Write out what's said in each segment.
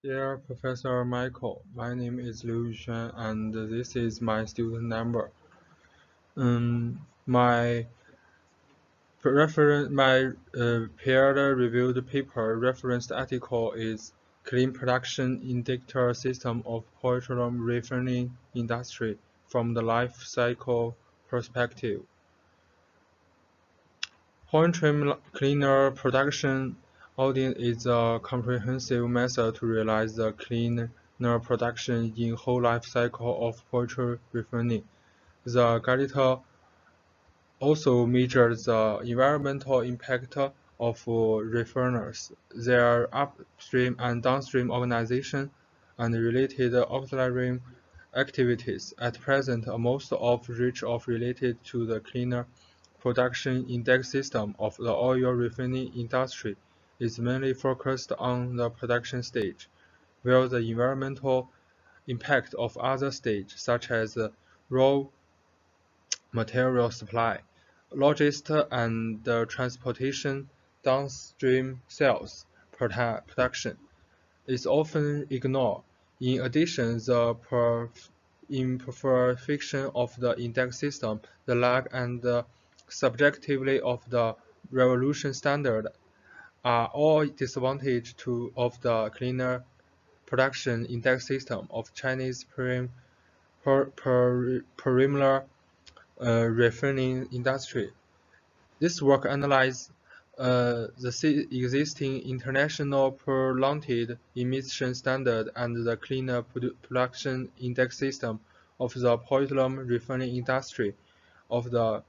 Dear Professor Michael, my name is Liu Yuxuan and this is my student number. My peer-reviewed paper referenced article is Clean Production Indicator System of Petroleum Refining Industry from the Life Cycle Perspective. Petroleum cleaner production audit is a comprehensive method to realize the cleaner production in whole life cycle of petroleum refining. The data also measures the environmental impact of refiners, their upstream and downstream organization, and related auxiliary activities. At present, most of which are related to the cleaner production index system of the oil refining industry is mainly focused on the production stage, while the environmental impact of other stages, such as raw material supply, logistics and transportation, downstream sales, production, is often ignored. In addition, the imperfection of the index system, the lack and subjectivity of the revolution standard are all disadvantages of the cleaner production index system of Chinese perimeter refining industry. This work analyzes the existing international pollutant emission standard and the cleaner production index system of the petroleum refining industry of the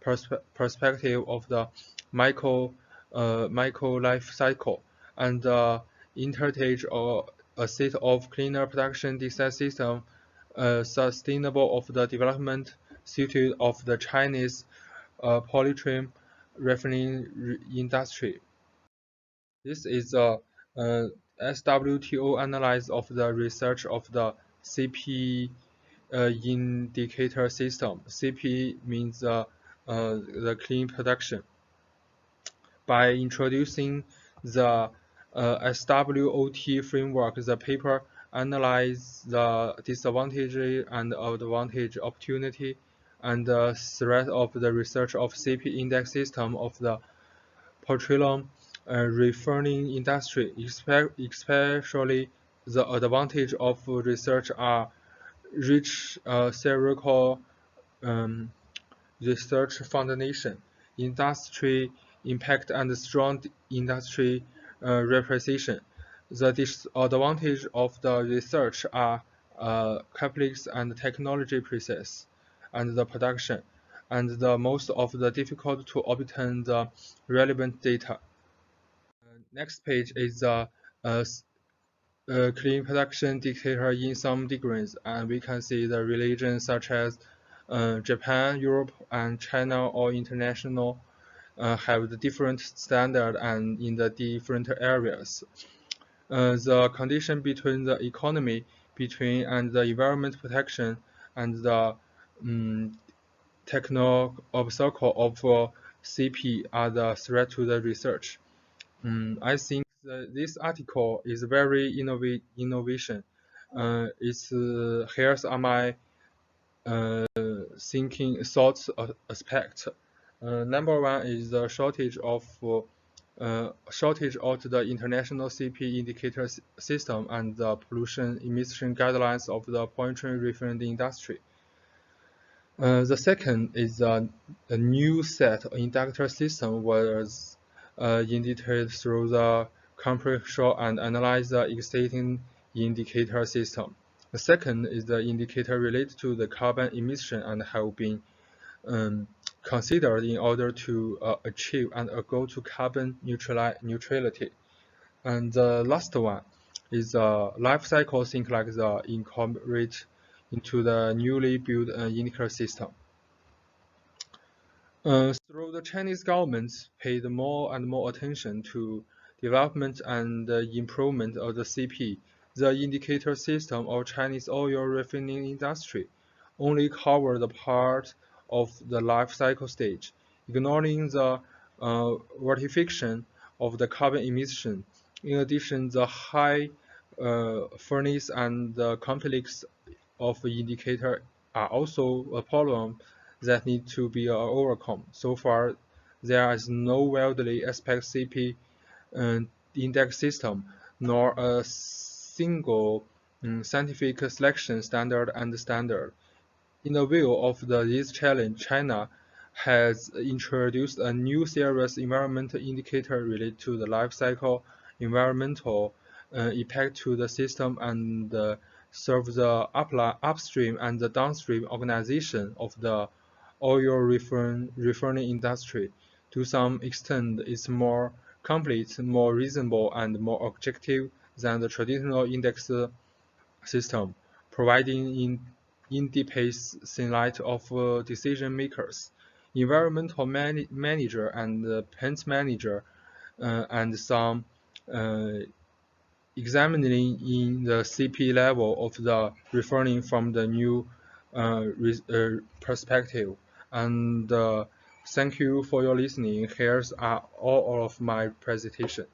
perspective of the micro life cycle and the intertage or a set of cleaner production design system sustainable of the development suited of the Chinese polytrim refining industry. This is a SWTO analysis of the research of the CP indicator system. CP means the clean production. By introducing the SWOT framework, the paper analyzes the disadvantage and advantage, opportunity, and threat of the research of CP index system of the petroleum refining industry, especially the advantage of research are rich theoretical research foundation, industry impact, and strong industry representation. The disadvantage of the research are complex and technology process, and the production, and the most of the difficult to obtain the relevant data. Next page is the clean production dictator in some degrees, and we can see the religions such as Japan, Europe, and China or international have the different standard and in the different areas. The condition between the economy and the environment protection and the techno obstacle of CP are the threat to the research. I think this article is very innovation. Here's are my thinking thoughts aspect. Number one is the shortage of the international CP indicator system and the pollution emission guidelines of the petroleum refining industry. The second is a new set indicator system was indicated through the compression and analyze the existing indicator system. The second is the indicator related to the carbon emission and have been considered in order to achieve and go to carbon neutrality. And the last one is life cycle think like the incorporate into the newly built indicator system. Through the Chinese government paid more and more attention to development and improvement of the CP, the indicator system of Chinese oil refining industry only covered the part of the life cycle stage, ignoring the verification of the carbon emission. In addition, the high fairness and the conflicts of indicator are also a problem that need to be overcome. So far, there is no widely accepted CP index system, nor a single scientific selection standard and standard. In the view of this challenge, China has introduced a new serious environmental indicator related to the life cycle environmental impact to the system and serve the upstream and the downstream organization of the oil refining industry. To some extent, it's more complete, more reasonable, and more objective than the traditional index system, providing independent light of decision makers, environmental manager and plant manager, and some uh, examining in the CP level of the referring from the new perspective. And thank you for your listening. Here's all of my presentation.